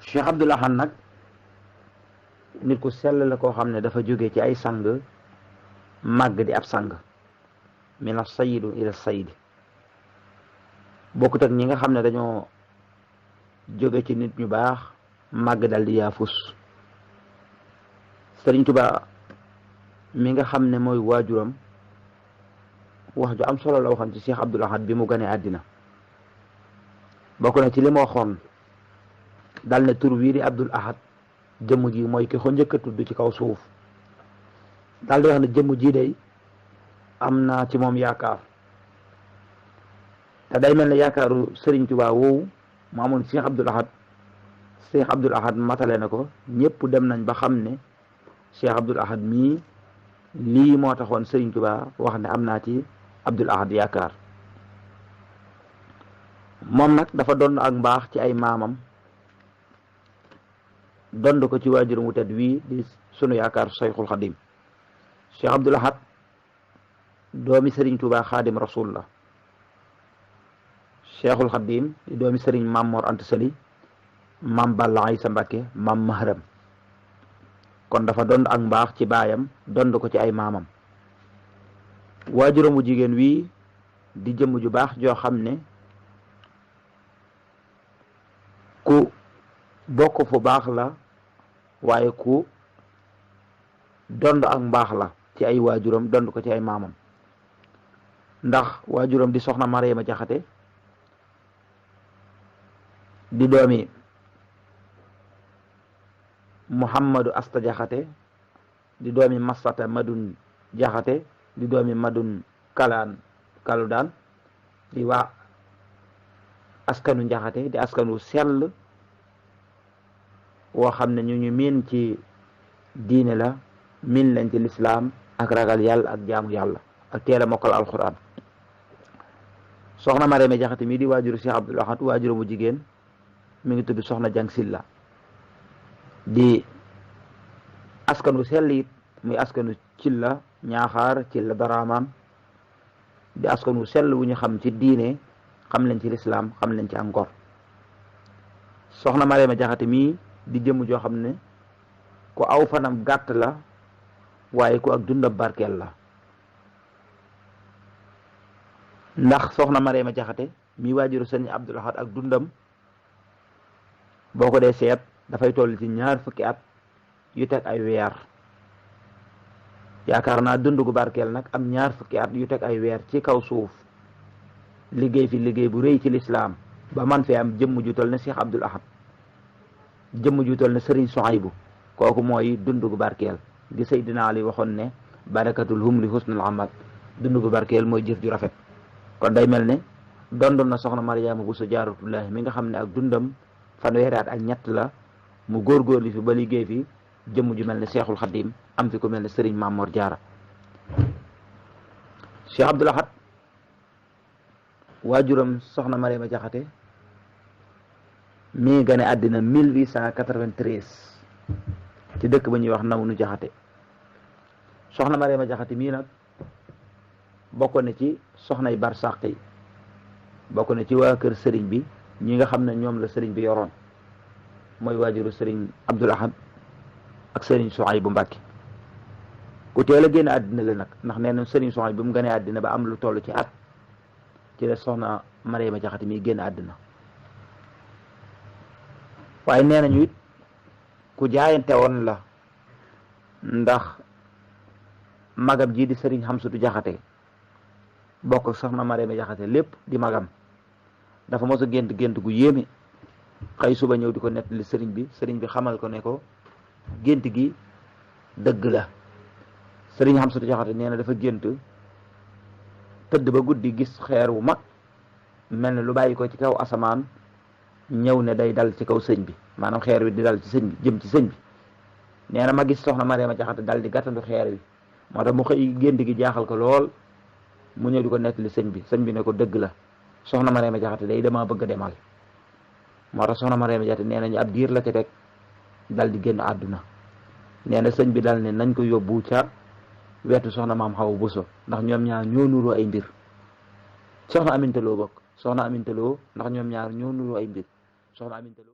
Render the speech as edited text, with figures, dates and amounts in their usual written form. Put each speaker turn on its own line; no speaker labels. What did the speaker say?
Cheikh Abdoul Ahad nag nit ku sell la koo xam ne dafa jóge ci ay sang màgg di ab sang mina sayidu ila sayidi bokkut ak ñi nga xam ne dañoo jóge ci nit ñu baax màgg dal di yaafus. Sëriñ Tuubaa mi nga xam ne mooy waajuram wax ju am solo la waxoon ci Cheikh Abdoul Ahad bi mu gane àddina. bokk na ci li ma waxoon dal ne tur wii di Abdoul Ahad jëmm ji mooy ki ko njëkk a tudd ci kaw suuf dal di wax ne jëmm ji day am naa ci moom yaakaar te day mel ne yaakaaru Sëriñ Tuubaa woowu mu amoon Cheikh Abdoul Ahad matale na ko. ñëpp dem nañ ba xam ne Cheikh Abdoul Ahad mii lii moo taxoon Sëriñ Tuubaa wax ne am naa ci Abdoul Ahad yaakaar. moom nag dafa doon ak mbaax ci ay maamam dond ko ci waajuram wu tedd wii di sunu yaakaar Cheikhul Khadim. Cheikh Abdoul Ahad doomi Sëriñ Tuubaa Xaadim Rasul la. Cheikhul Khadim di doomi Sëriñ Maam Mor Anta Sali, Maam Balla Aysa Mbàkke, Maam Mahram. kon dafa dond ak mbaax ci baayam dond ko ci ay maamam. waajuram wu jigéen wii di jëmm ju baax joo xam ne ku bokk fu baax la waaye ku dond ak mbaax la ci ay waajuram dond ko ci ay maamam. ndax waajuram di soxna Mariama Jaxate di doomi Muhammadu Asta Jaxate di doomi Masata Madun Jaxate di doomi Madun Kaludaan di waa askanu Jaxate di askanu sell woo xam ne ñu miin ci diine la miin leen ci lislaam ak ragal yàlla ak jaamu yàlla ak teel a mokkal alquran. soxna Mariama Jaxate mii di waajuru Cheikh Abdoul Ahad waajuru bu jigéen mi ngi tudd soxna Jang Silla di askanu sell it muy askanu Cilla Ñaaxaar Cilla Daraman di askanu sell wu ñu xam ci diine xam leen ci lislaam xam leen ci ak ngor. soxna Mariama Jaxate mii di jëmm joo xam ne ku aw fanam gàtt la waaye ku ak dundam barkeel la. ndax soxna Mariama Jaxate mii waajuru Sëriñ Abdoul Ahad ak dundam boo ko dee seet dafay toll ci 20 fukki at yu teg ay weer. yaakaar naa dund gu barkeel nag am 20 fukki at yu teg ay weer ci kaw suuf liggéey fi liggéey bu rëy ci lislaam ba man fi am jëmm ju toll ne Cheikh Abdoul Ahad jëmm ju toll ne Sëriñ Suhaybu kooku mooy dund gu barkeel gi Seydina Ali waxoon ne barakatul humri husnul amal dund gu barkeel mooy jëf ju rafet. kon day mel ne dondoon na soxna Mariama Bousso Jaaratullaahi mi nga xam ne ak dundam fanweeri at ak ñett la mu góorgóorlu fi ba liggéey fi jëmm ju mel ne Cheikhul Khadim am fi ko mel ne Sëriñ Mamor Jaara. Cheikh Abdoul Ahad waajuram soxna Mariama Jaxate mi gane àddina 1893 ci dëkk ba ñuy wax Nawnu Jaxate. soxna Mariama Jaxate mii nag bokk na ci soxnay barsàq yi bokk na ci waa kër sëriñ bi ñi nga xam ne ñoom la sëriñ bi yoroon mooy waajuru Sëriñ Abdoul Ahad ak Sëriñ Suhaybu Mbàkke. ku teel a génn àddina la nag ndax nee na Sëriñ Suhaybu bi mu gënee àddina ba am lu toll ci at ci la soxna Mariama Jaxate mi génn àddina. waaye nee nañu it ku jaayante woon la ndax magam ji di Sëriñ Xamsatu Jaxate bokk soxna Mariama Jaxate lépp di magam dafa mos a gént gu yéeme xëy suba ñëw di ko nettali sëriñ bi xamal ko ne ko gént gi dëgg la. Sëriñ Xamsatu Jaxate nee na dafa gént tëdd ba guddi gis xeer wu mag mel ne lu bàyyi ko ci kaw asamaan ñëw ne day dal ci kaw sëñ bi maanaam xeer wi di dal ci sëñ bi jëm ci sëñ bi. nee na ma gis soxna Mariama Jaxate dal di gàttandu xeer wi moo tax mu xëy gént gi jaaxal ko lool mu ñëw di ko nettali sëñ bi ne ko dëgg la soxna Mariama Jaxate day dama bëgg a demal. moo tax soxna Mariama Jaxate nee nañu ab diir la ca teg dal di génn àdduna. nee na sëñ bi dal ne nañ ko yóbbu ca wetu soxna Maam Xawa Buso ndax ñoom ñaar ñoo nuroo ay mbir. soxna Aminta Lo bokk soxna Aminta Lo ndax ñoom ñaar ñoo nuroo ay mbir soxna Aminta Lo